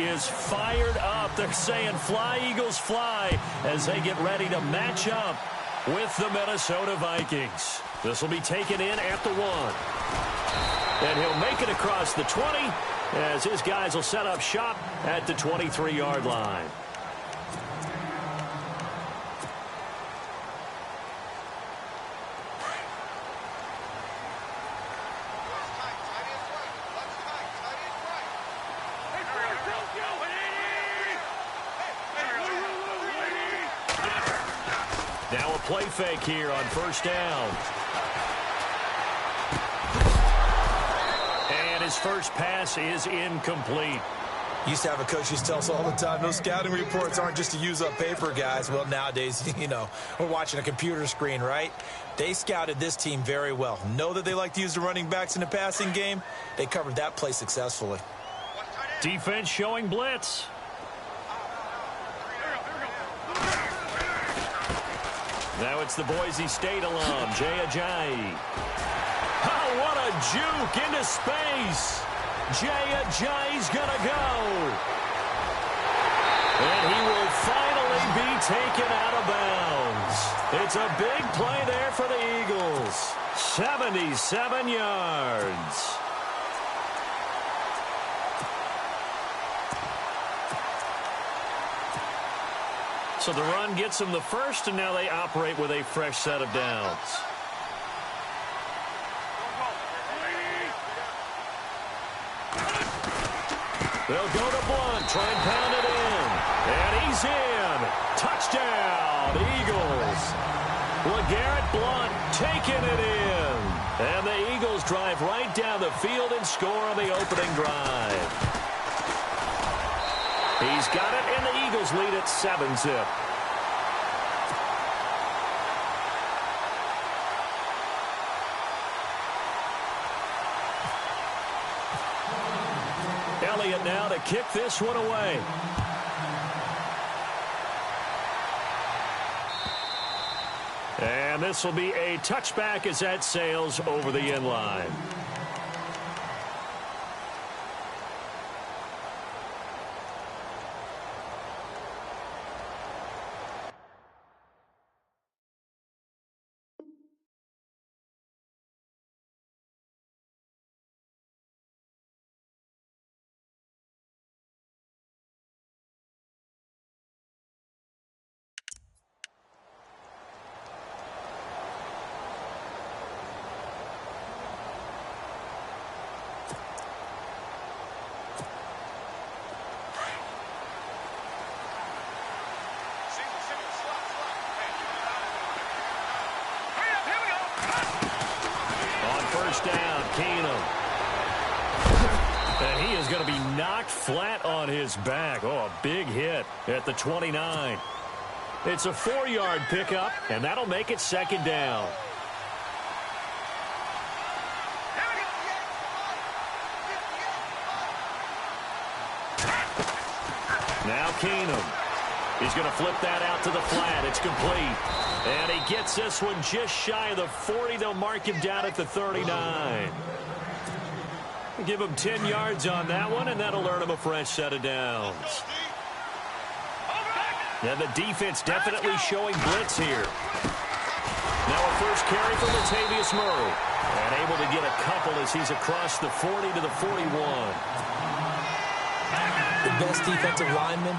is fired up. They're saying fly, Eagles, fly as they get ready to match up with the Minnesota Vikings. This will be taken in at the 1. And he'll make it across the 20 as his guys will set up shop at the 23-yard line. Now a play fake here on first down. And his first pass is incomplete. Used to have a coach used to tell us all the time, those scouting reports aren't just to use up paper, guys. Well, nowadays, we're watching a computer screen, right? They scouted this team very well. Know that they like to use the running backs in the passing game. They covered that play successfully. Defense showing blitz. Now it's the Boise State alum, Jay Ajayi. Oh, what a juke into space. Jay Ajayi's going to go. And he will finally be taken out of bounds. It's a big play there for the Eagles. 77 yards. So the run gets them the first, and now they operate with a fresh set of downs. They'll go to Blunt, try and pound it in. And he's in. Touchdown, Eagles. LeGarrette Blunt taking it in. And the Eagles drive right down the field and score on the opening drive. He's got it, and the Eagles lead at 7-zip. Elliott now to kick this one away. And this will be a touchback as that sails over the end line. Down, Keenum. And he is going to be knocked flat on his back. Oh, a big hit at the 29. It's a 4-yard pickup, and that'll make it second down. Now Keenum. He's going to flip that out to the flat. It's complete. And he gets this one just shy of the 40. They'll mark him down at the 39. Give him 10 yards on that one, and that'll earn him a fresh set of downs. And the defense definitely showing blitz here. Now a first carry for Latavius Murray. And able to get a couple as he's across the 40 to the 41. The best defensive lineman.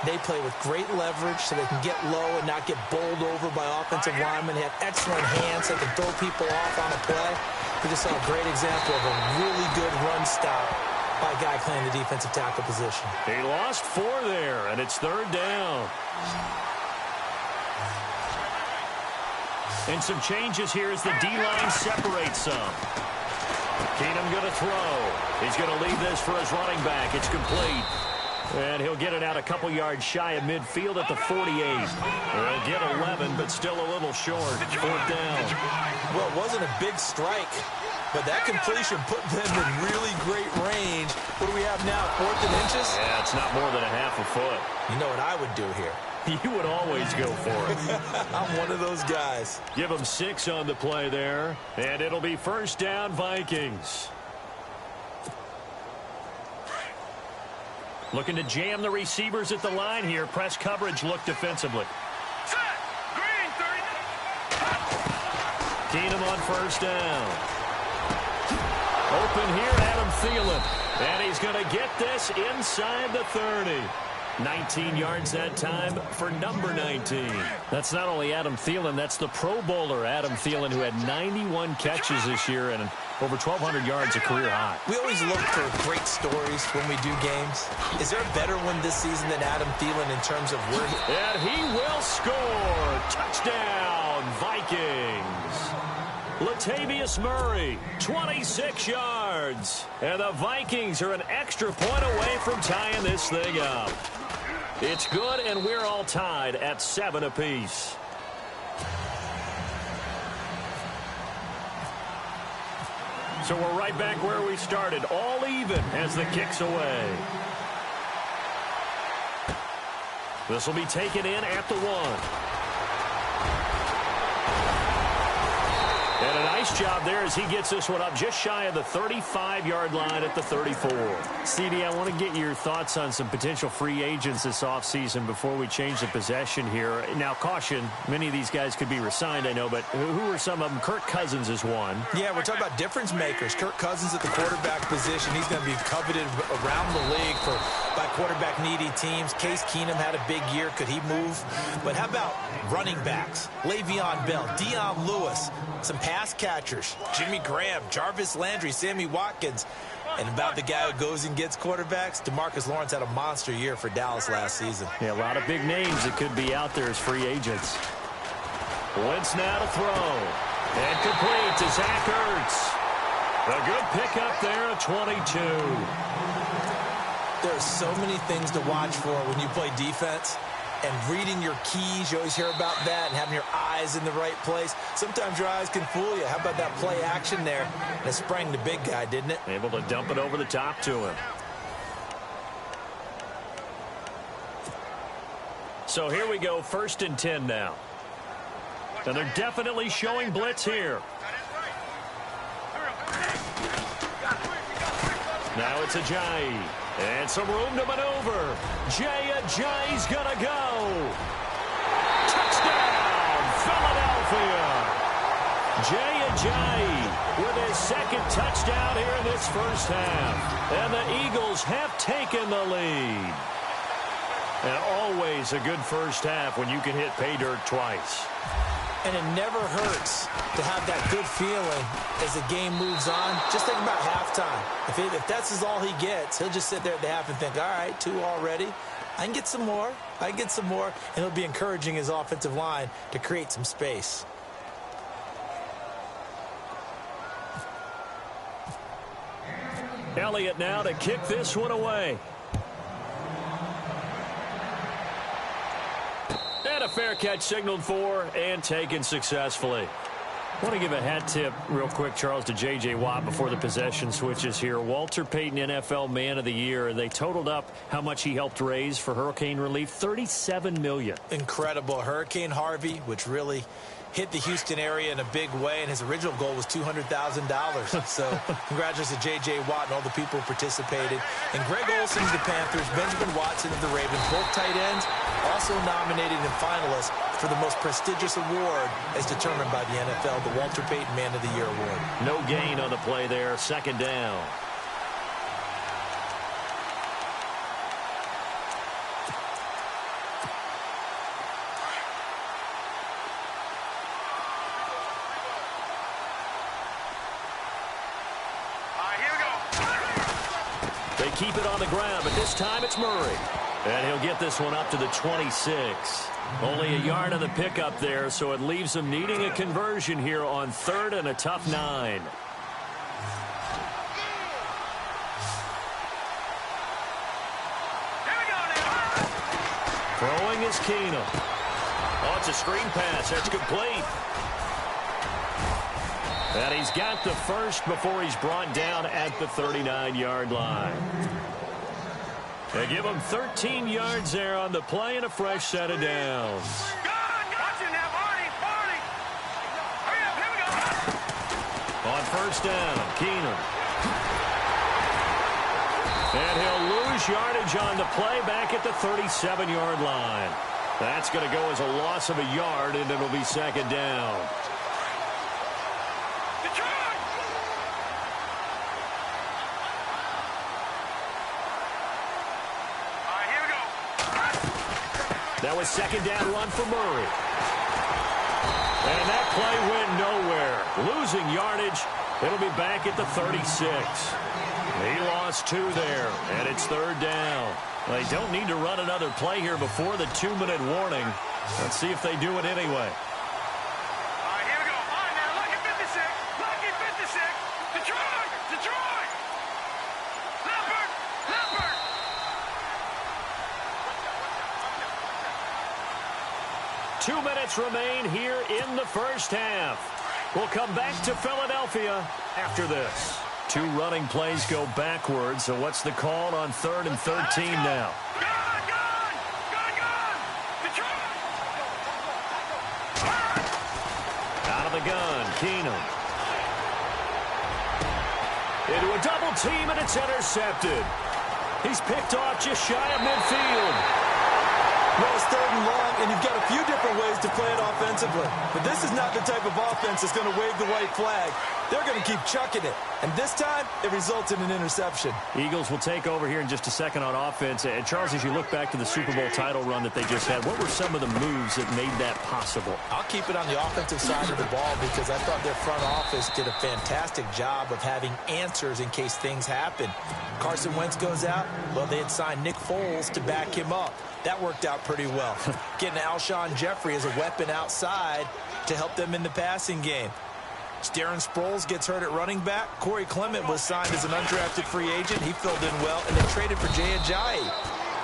They play with great leverage so they can get low and not get bowled over by offensive linemen. They have excellent hands. They can throw people off on a play. We just saw a great example of a really good run stop by a guy playing the defensive tackle position. He lost 4 there, and it's third down. And some changes here as the D-line separates some. Keenum going to throw. He's going to leave this for his running back. It's complete. And he'll get it out a couple yards shy of midfield at the 48. He'll get 11, but still a little short. Fourth down. Well, it wasn't a big strike, but that completion put them in really great range. What do we have now, 4th and inches? Yeah, it's not more than a half a foot. You know what I would do here? You would always go for it. I'm one of those guys. Give him 6 on the play there, and it'll be first down Vikings. Looking to jam the receivers at the line here. Press coverage look defensively. Set. Green, 30. Keenum on first down. Open here, Adam Thielen. And he's going to get this inside the 30. 19 yards that time for number 19. That's not only Adam Thielen, that's the Pro Bowler Adam Thielen, who had 91 catches this year and over 1,200 yards, a career high. We always look for great stories when we do games. Is there a better one this season than Adam Thielen in terms of where he... And he will score. Touchdown, Vikings. Latavius Murray, 26 yards. And the Vikings are an extra point away from tying this thing up. It's good, and we're all tied at 7 apiece. So we're right back where we started, all even as the kick's away. This will be taken in at the 1. And a nice job there as he gets this one up just shy of the 35-yard line at the 34. CD, I want to get your thoughts on some potential free agents this offseason before we change the possession here. Now, caution, many of these guys could be re-signed, I know, but who are some of them? Kirk Cousins is one. Yeah, we're talking about difference makers. Kirk Cousins at the quarterback position. He's going to be coveted around the league by quarterback-needy teams. Case Keenum had a big year. Could he move? But how about running backs? Le'Veon Bell, Dion Lewis, some pass catchers, Jimmy Graham, Jarvis Landry, Sammy Watkins. And about the guy who goes and gets quarterbacks, DeMarcus Lawrence had a monster year for Dallas last season. Yeah, a lot of big names that could be out there as free agents. Wentz now to throw. And complete to Zach Ertz. A good pickup there at 22. There are so many things to watch for when you play defense. And reading your keys, you always hear about that, and having your eyes in the right place. Sometimes your eyes can fool you. How about that play action there? And it sprang the big guy, didn't it? Able to dump it over the top to him. So here we go, 1st and 10 now. And they're definitely showing blitz here. Now it's Ajayi. And some room to maneuver. Jay Ajayi's gonna go. Touchdown, Philadelphia. Jay Ajayi with his second touchdown here in this first half. And the Eagles have taken the lead. And always a good first half when you can hit pay dirt twice. And it never hurts to have that good feeling as the game moves on. Just think about halftime. If that's all he gets, he'll just sit there at the half and think, all right, 2 already. I can get some more. I can get some more. And he'll be encouraging his offensive line to create some space. Elliott now to kick this one away. And a fair catch signaled for and taken successfully. I want to give a hat tip real quick, Charles, to J.J. Watt before the possession switches here. Walter Payton, NFL Man of the Year. They totaled up how much he helped raise for hurricane relief, $37 million. Incredible. Hurricane Harvey, which really hit the Houston area in a big way, and his original goal was $200,000. So congratulations to J.J. Watt and all the people who participated. And Greg Olsen of the Panthers, Benjamin Watson of the Ravens, both tight ends, also nominated and finalists for the most prestigious award as determined by the NFL, the Walter Payton Man of the Year Award. No gain on the play there, 2nd down. They keep it on the ground, but this time it's Murray. And he'll get this one up to the 26. Only a yard on the pickup there, so it leaves them needing a conversion here on 3rd and a tough 9. Throwing is Keenum. Oh, it's a screen pass. That's complete. And he's got the first before he's brought down at the 39-yard line. They give him 13 yards there on the play and a fresh set of downs. On 1st down, Keenum. And he'll lose lose yardage on the play back at the 37-yard line. That's going to go as a loss of a yard, and it'll be second down. That was second down run for Murray. And that play went nowhere. Losing yardage. It'll be back at the 36. He lost 2 there, and it's third down. They don't need to run another play here before the 2-minute warning. Let's see if they do it anyway. All right, here we go. All right, now, lucky 56. Lucky 56. Detroit. Detroit. Leopard. Leopard. 2 minutes remain here in the first half. We'll come back to Philadelphia after this. 2 running plays go backwards, so what's the call on 3rd and 13 now? Gun. Detroit. Out of the gun, Keenum. Into a double team, and it's intercepted. He's picked off just shy of midfield. Well, it's 3rd and long, and you've got a few different ways to play it offensively. But this is not the type of offense that's going to wave the white flag. They're going to keep chucking it. And this time, it results in an interception. Eagles will take over here in just a second on offense. And, Charles, as you look back to the Super Bowl title run that they just had, what were some of the moves that made that possible? I'll keep it on the offensive side of the ball because I thought their front office did a fantastic job of having answers in case things happen. Carson Wentz goes out. Well, they had signed Nick Foles to back him up. That worked out pretty well. Getting Alshon Jeffrey as a weapon outside to help them in the passing game. Darren Sproles gets hurt at running back. Corey Clement was signed as an undrafted free agent. He filled in well, and they traded for Jay Ajayi.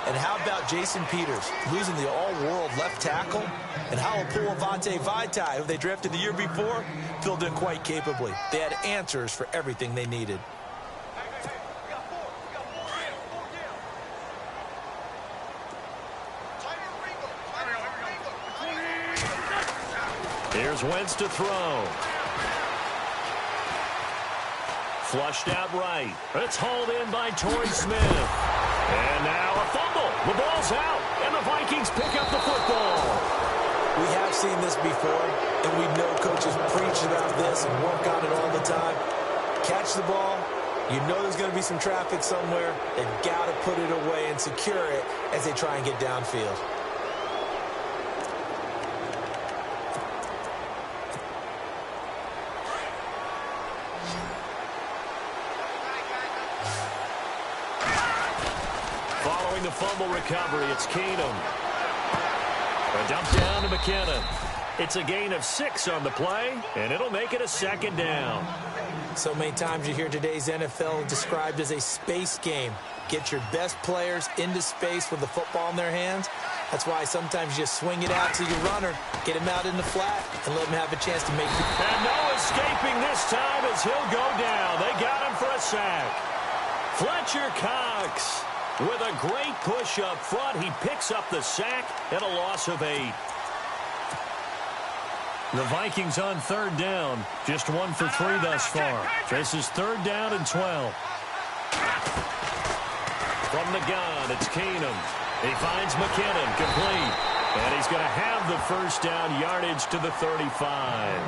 And how about Jason Peters losing the all-world left tackle? And Halapoulivaati Vaitai, who they drafted the year before, filled in quite capably. They had answers for everything they needed. Here's Wentz to throw. Flushed out right. It's hauled in by Torrey Smith. And now a fumble. The ball's out, and the Vikings pick up the football. We have seen this before, and we know coaches preach about this and work on it all the time. Catch the ball. You know there's going to be some traffic somewhere. They've got to put it away and secure it as they try and get downfield. Following the fumble recovery, it's Keenum. A dump down to McKinnon. It's a gain of 6 on the play, and it'll make it a second down. So many times you hear today's NFL described as a space game. Get your best players into space with the football in their hands. That's why sometimes you just swing it out to your runner, get him out in the flat, and let him have a chance to make the... And no escaping this time as he'll go down. They got him for a sack. Fletcher Cox with a great push up front. He picks up the sack and a loss of 8. The Vikings on 3rd down. Just 1 for 3 thus far. This is 3rd down and 12. From the gun, it's Keenum. He finds McKinnon, complete. And he's going to have the first down, yardage to the 35.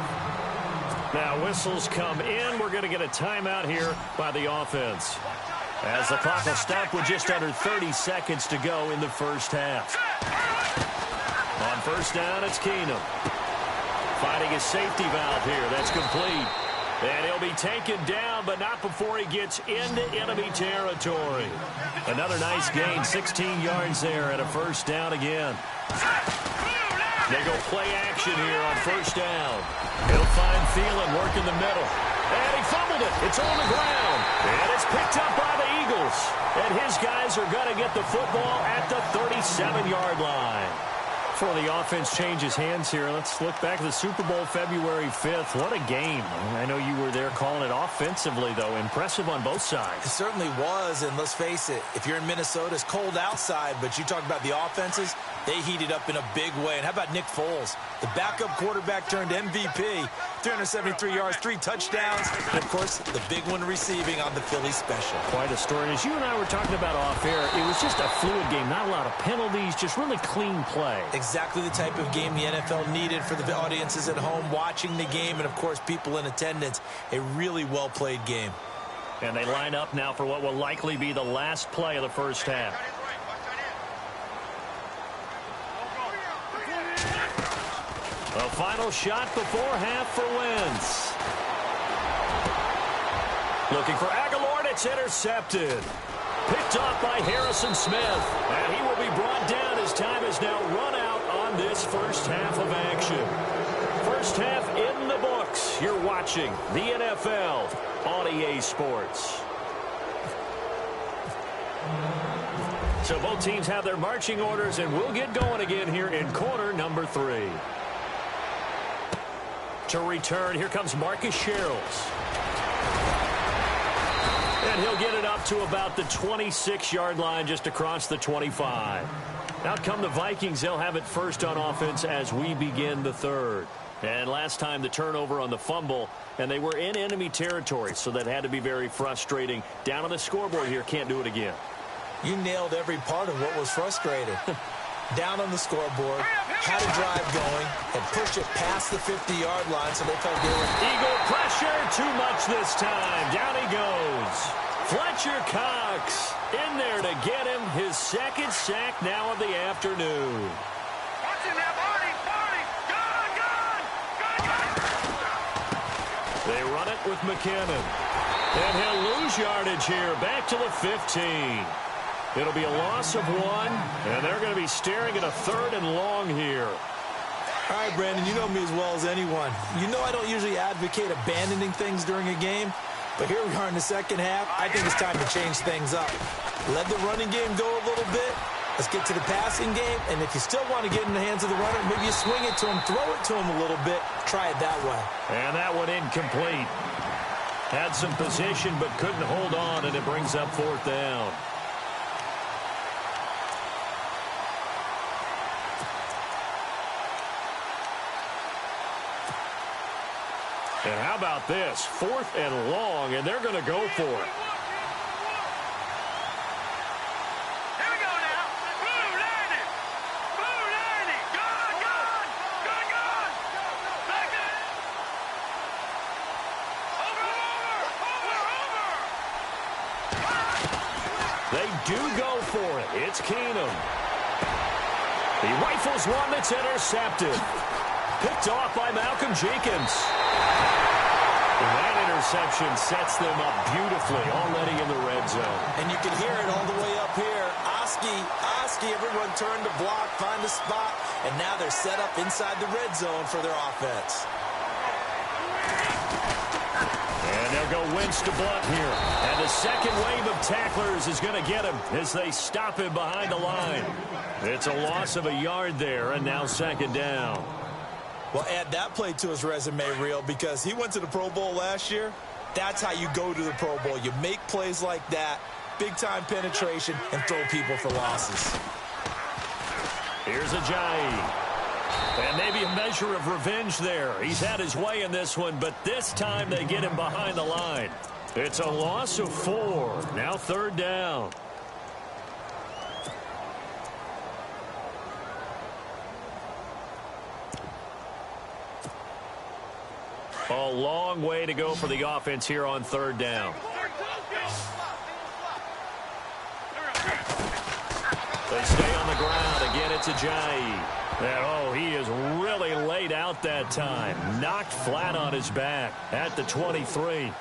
Now whistles come in. We're going to get a timeout here by the offense, as the clock will stop with just under 30 seconds to go in the first half. On first down, it's Keenum. Finding a safety valve here. That's complete. And he'll be taken down, but not before he gets into enemy territory. Another nice gain, 16 yards there, and a first down again. They go play action here on first down. He'll find Thielen working the middle. And he fumbled it. It's on the ground. And it's picked up by the Eagles. And his guys are going to get the football at the 37-yard line. before the offense changes hands here, let's look back at the Super Bowl February 5th. What a game. I know you were there calling it offensively, though. Impressive on both sides. It certainly was, and let's face it, if you're in Minnesota, it's cold outside, but you talk about the offenses, they heated up in a big way. And how about Nick Foles? The backup quarterback turned MVP, 373 yards, 3 touchdowns, and, of course, the big one receiving on the Philly special. Quite a story. As you and I were talking about off air, it was just a fluid game, not a lot of penalties, just really clean play. Exactly the type of game the NFL needed for the audiences at home watching the game and, of course, people in attendance. A really well-played game. And they line up now for what will likely be the last play of the first half. A final shot before half for Wentz. Looking for Aguilar, and it's intercepted. Picked off by Harrison Smith. And he will be brought down as time is now run out on this first half of action. First half in the books. You're watching the NFL on EA Sports. So both teams have their marching orders, and we'll get going again here in quarter number 3. To return, here comes Marcus Sherrills. And he'll get it up to about the 26-yard line, just across the 25. Out come the Vikings. They'll have it first on offense as we begin the third. And last time the turnover on the fumble, and they were in enemy territory, so that had to be very frustrating. Down on the scoreboard here, can't do it again. You nailed every part of what was frustrating. Down on the scoreboard, had a drive going, and pushed it past the 50-yard line, so they felt good. Eagle pressure, too much this time. Down he goes. Fletcher Cox in there to get him his second sack now of the afternoon. Watching that body. Gun. They run it with McKinnon. And he'll lose yardage here, back to the 15. It'll be a loss of 1, and they're going to be staring at a 3rd and long here. All right, Brandon, you know me as well as anyone. You know I don't usually advocate abandoning things during a game, but here we are in the second half. I think it's time to change things up. Let the running game go a little bit. Let's get to the passing game, and if you still want to get in the hands of the runner, maybe you swing it to him, throw it to him a little bit, try it that way. And that one incomplete. Had some position but couldn't hold on, and it brings up 4th down. And how about this? 4th and long, and they're going to go for it. Here we go now. Blue 90. Blue 90. Gone. Back it. Over. They do go for it. It's Keenum. He rifles one that's intercepted. Picked off by Malcolm Jenkins. And that interception sets them up beautifully already in the red zone. And you can hear it all the way up here. Oski, everyone turned to block, find a spot, and now they're set up inside the red zone for their offense. And they'll go Wentz to Blunt here. And the second wave of tacklers is going to get him as they stop him behind the line. It's a loss of a yard there, and now 2nd down. Well, add that play to his resume reel because he went to the Pro Bowl last year. That's how you go to the Pro Bowl. You make plays like that, big-time penetration, and throw people for losses. Here's Ajayi. And maybe a measure of revenge there. He's had his way in this one, but this time they get him behind the line. It's a loss of 4. Now 3rd down. A long way to go for the offense here on 3rd down. They stay on the ground. Again, it's Ajayi. And, he is really laid out that time. Knocked flat on his back at the 23.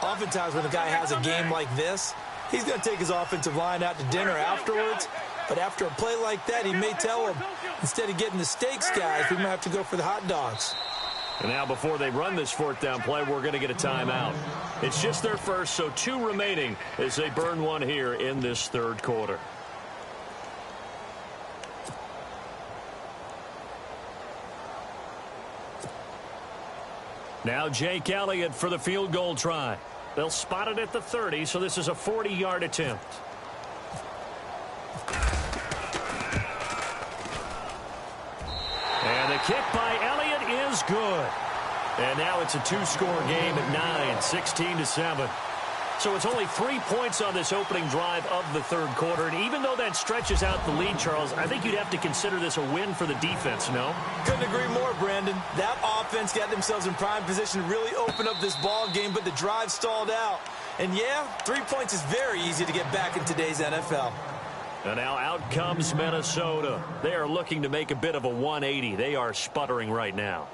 Oftentimes when a guy has a game like this, he's going to take his offensive line out to dinner afterwards. But after a play like that, he may tell him, instead of getting the steaks, guys, we might have to go for the hot dogs. And now before they run this 4th down play, we're going to get a timeout. It's just their first, so 2 remaining as they burn one here in this 3rd quarter. Now Jake Elliott for the field goal try. They'll spot it at the 30, so this is a 40-yard attempt. And the kick by Elliott is good. And now it's a two-score game at 9, 16-7. So it's only 3 points on this opening drive of the third quarter. And even though that stretches out the lead, Charles, I think you'd have to consider this a win for the defense, no? Couldn't agree more, Brandon. That offense got themselves in prime position to really open up this ball game, but the drive stalled out. And yeah, 3 points is very easy to get back in today's NFL. And now out comes Minnesota. They are looking to make a bit of a 180. They are sputtering right now.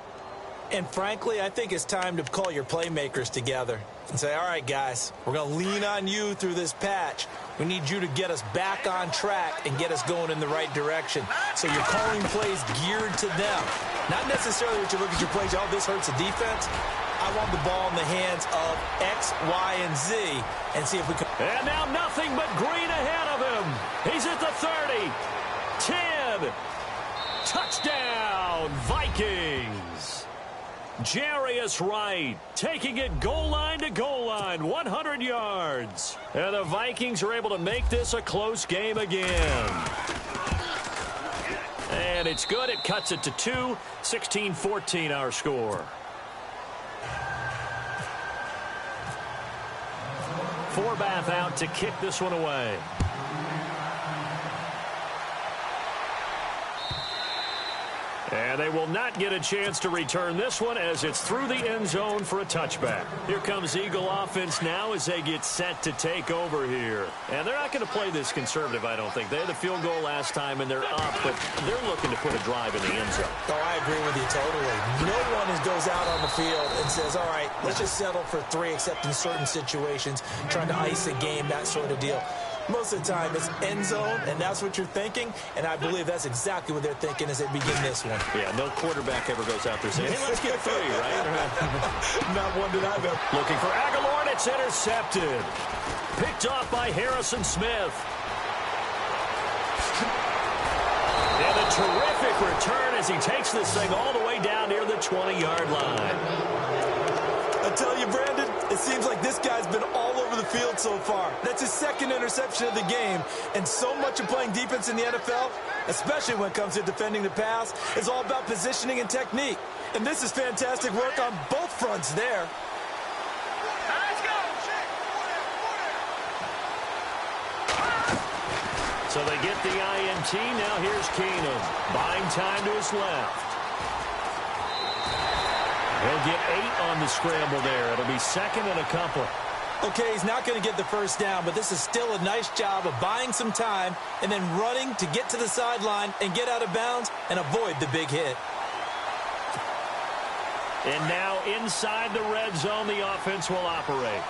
And frankly, I think it's time to call your playmakers together and say, all right, guys, we're going to lean on you through this patch. We need you to get us back on track and get us going in the right direction. So you're calling plays geared to them. Not necessarily that you look at your plays, oh, this hurts the defense. I want the ball in the hands of X, Y, and Z and see if we can. And now nothing but green ahead of him. He's at the 30, 10, touchdown, Vikings. Jarius Wright taking it goal line to goal line, 100 yards. And the Vikings are able to make this a close game again. And it's good. It cuts it to 2, 16-14 our score. Forbath out to kick this one away. And they will not get a chance to return this one as it's through the end zone for a touchback. Here comes Eagle offense now as they get set to take over here. And they're not going to play this conservative, I don't think. They had the field goal last time and they're up, but they're looking to put a drive in the end zone. Oh, I agree with you totally. No one goes out on the field and says, all right, let's just settle for 3, except in certain situations, trying to ice a game, that sort of deal. Most of the time, it's end zone, and that's what you're thinking, and I believe that's exactly what they're thinking as they begin this one. Yeah, no quarterback ever goes out there saying, hey, let's get 3, right? Not one that I've ever. Looking for Aguilar, and it's intercepted. Picked off by Harrison Smith. And a terrific return as he takes this thing all the way down near the 20-yard line. I tell you, Brandon, it seems like this guy's been all over the field so far. That's his second interception of the game. And so much of playing defense in the NFL, especially when it comes to defending the pass, is all about positioning and technique. And this is fantastic work on both fronts there. Let's go. So they get the INT. Now here's Keenum. Buying time to his left. He'll get 8 on the scramble there. It'll be second and a couple. Okay, he's not going to get the first down, but this is still a nice job of buying some time and then running to get to the sideline and get out of bounds and avoid the big hit. And now inside the red zone, the offense will operate.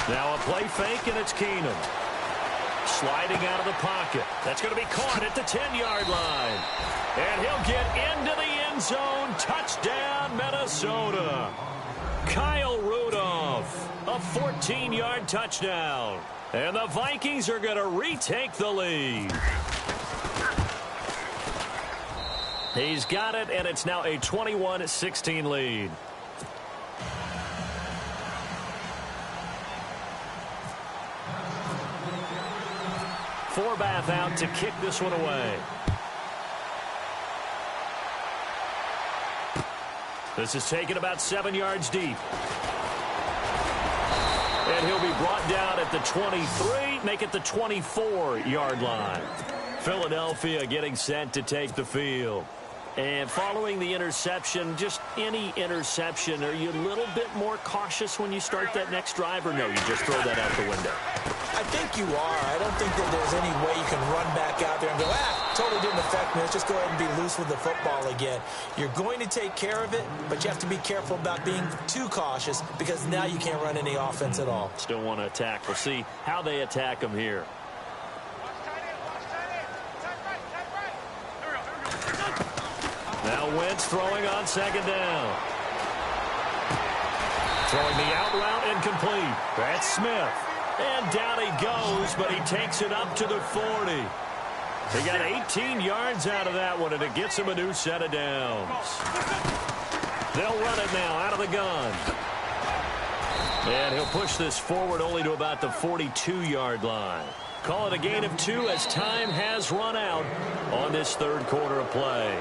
Now a play fake, and it's Keenum. Sliding out of the pocket. That's going to be caught at the 10-yard line. And he'll get into the end zone. Touchdown, Minnesota. Kyle Rudolph, a 14-yard touchdown. And the Vikings are going to retake the lead. He's got it, and it's now a 21-16 lead. Forbath out to kick this one away. This is taken about 7 yards deep. And he'll be brought down at the 23, make it the 24-yard line. Philadelphia getting set to take the field. And following the interception, just any interception, are you a little bit more cautious when you start that next drive, or no, you just throw that out the window? I think you are. I don't think that there's any way you can run back out there and go, totally didn't affect me. Let's just go ahead and be loose with the football again. You're going to take care of it, but you have to be careful about being too cautious because now you can't run any offense at all. Still want to attack. We'll see how they attack them here. Now Wentz throwing on second down. Throwing the out route incomplete. That's Smith. And down he goes, but he takes it up to the 40. They got 18 yards out of that one, and it gets them a new set of downs. They'll run it now out of the gun. And he'll push this forward only to about the 42-yard line. Call it a gain of 2 as time has run out on this third quarter of play.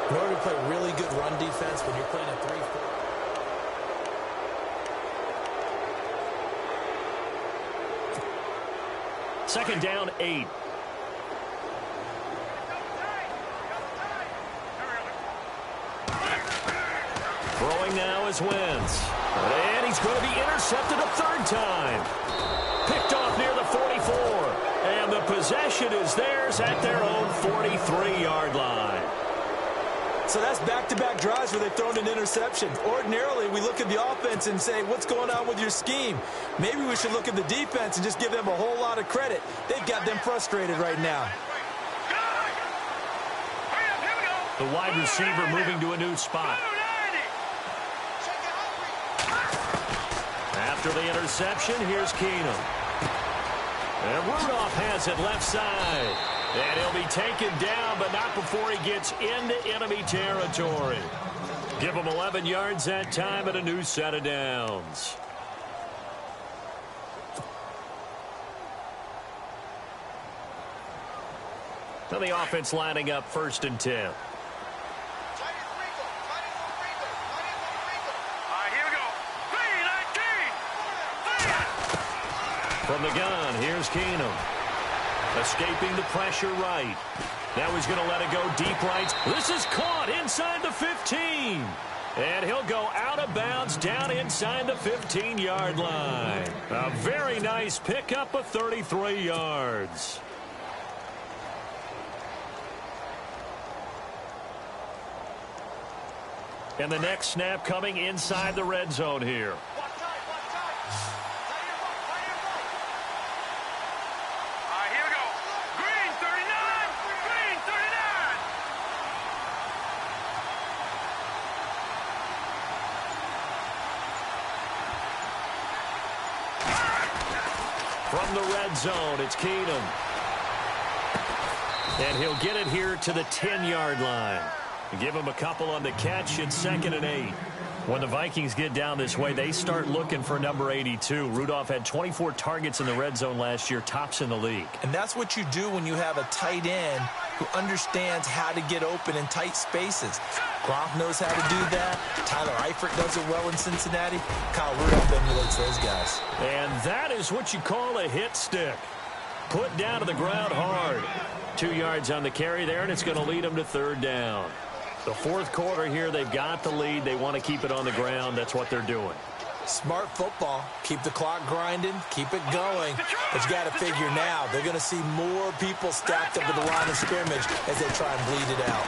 In order to play really good run defense when you're playing a 3-4. Second down, 8. Throwing now is Wentz. And he's going to be intercepted a third time. Picked off near the 44. And the possession is theirs at their own 43-yard line. So that's back-to-back drives where they've thrown an interception. Ordinarily, we look at the offense and say, what's going on with your scheme? Maybe we should look at the defense and just give them a whole lot of credit. They've got them frustrated right now. The wide receiver moving to a new spot. After the interception, here's Keenum. And Rudolph has it left side. And he'll be taken down, but not before he gets into enemy territory. Give him 11 yards that time and a new set of downs. So the offense lining up 1st and 10. From the gun, here's Keenum. Escaping the pressure right. Now he's going to let it go deep right. This is caught inside the 15. And he'll go out of bounds down inside the 15-yard line. A very nice pickup of 33 yards. And the next snap coming inside the red zone here. From the red zone, it's Keenum. And he'll get it here to the 10-yard line. Give him a couple on the catch. It's 2nd and 8. When the Vikings get down this way, they start looking for number 82. Rudolph had 24 targets in the red zone last year, tops in the league. And that's what you do when you have a tight end who understands how to get open in tight spaces. Gronk knows how to do that. Tyler Eifert does it well in Cincinnati. Kyle Rudolph emulates those guys. And that is what you call a hit stick. Put down to the ground hard. 2 yards on the carry there, and it's going to lead them to 3rd down. The 4th quarter here, they've got the lead. They want to keep it on the ground. That's what they're doing. Smart football. Keep the clock grinding. Keep it going. But you got to figure now, they're going to see more people stacked up at the line of scrimmage as they try and bleed it out.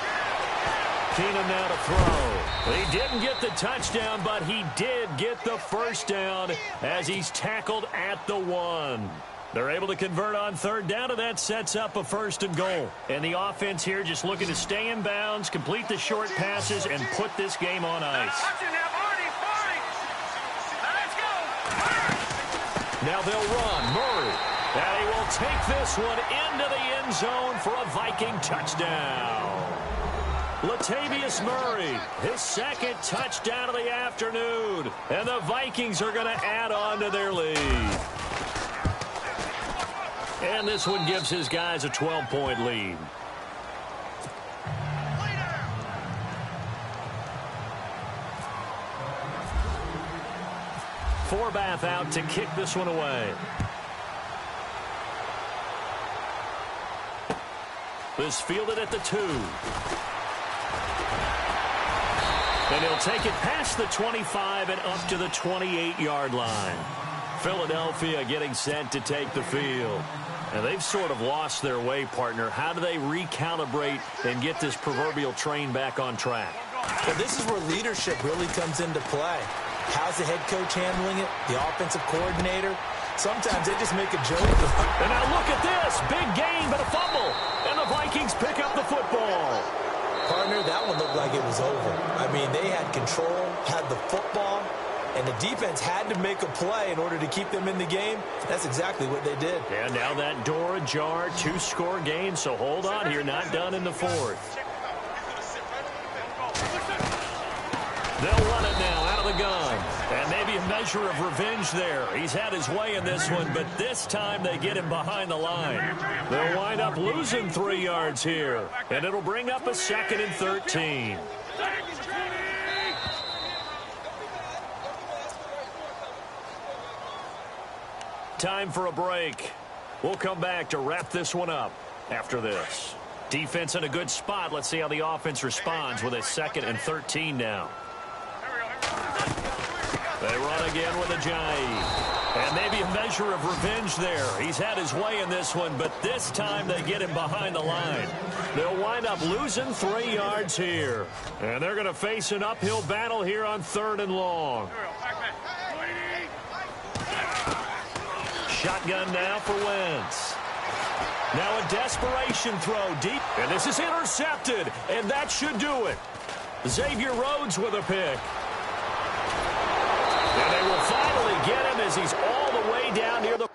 Keenum now to throw. He didn't get the touchdown, but he did get the first down as he's tackled at the 1. They're able to convert on 3rd down, and that sets up a 1st and goal. And the offense here just looking to stay in bounds, complete the short passes, and put this game on ice. Now they'll run. Murray. And he will take this one into the end zone for a Viking touchdown. Latavius Murray, his 2nd touchdown of the afternoon. And the Vikings are going to add on to their lead. And this one gives his guys a 12-point lead. Forbath out to kick this one away. This fielded at the 2. And he'll take it past the 25 and up to the 28-yard line. Philadelphia getting set to take the field. And they've sort of lost their way, partner. How do they recalibrate and get this proverbial train back on track? Well, this is where leadership really comes into play. How's the head coach handling it? The offensive coordinator? Sometimes they just make a joke. And now look at this. Big gain, but a fumble. And the Vikings pick up the football. Partner, that one looked like it was over. I mean, they had control, had the football, and the defense had to make a play in order to keep them in the game. That's exactly what they did. And now that door ajar, 2-score game, so hold on here, not done in the fourth. They'll run it now out of the gun. And maybe a measure of revenge there. He's had his way in this one, but this time they get him behind the line. They'll wind up losing 3 yards here. And it'll bring up a 2nd and 13. Time for a break. We'll come back to wrap this one up after this. Defense in a good spot. Let's see how the offense responds with a 2nd and 13 now. They run again with a jive. And maybe a measure of revenge there. He's had his way in this one, but this time they get him behind the line. They'll wind up losing 3 yards here. And they're going to face an uphill battle here on 3rd and long. Shotgun now for Wentz. Now a desperation throw deep. And this is intercepted. And that should do it. Xavier Rhodes with a pick. And they will finally get him as he's all the way down near the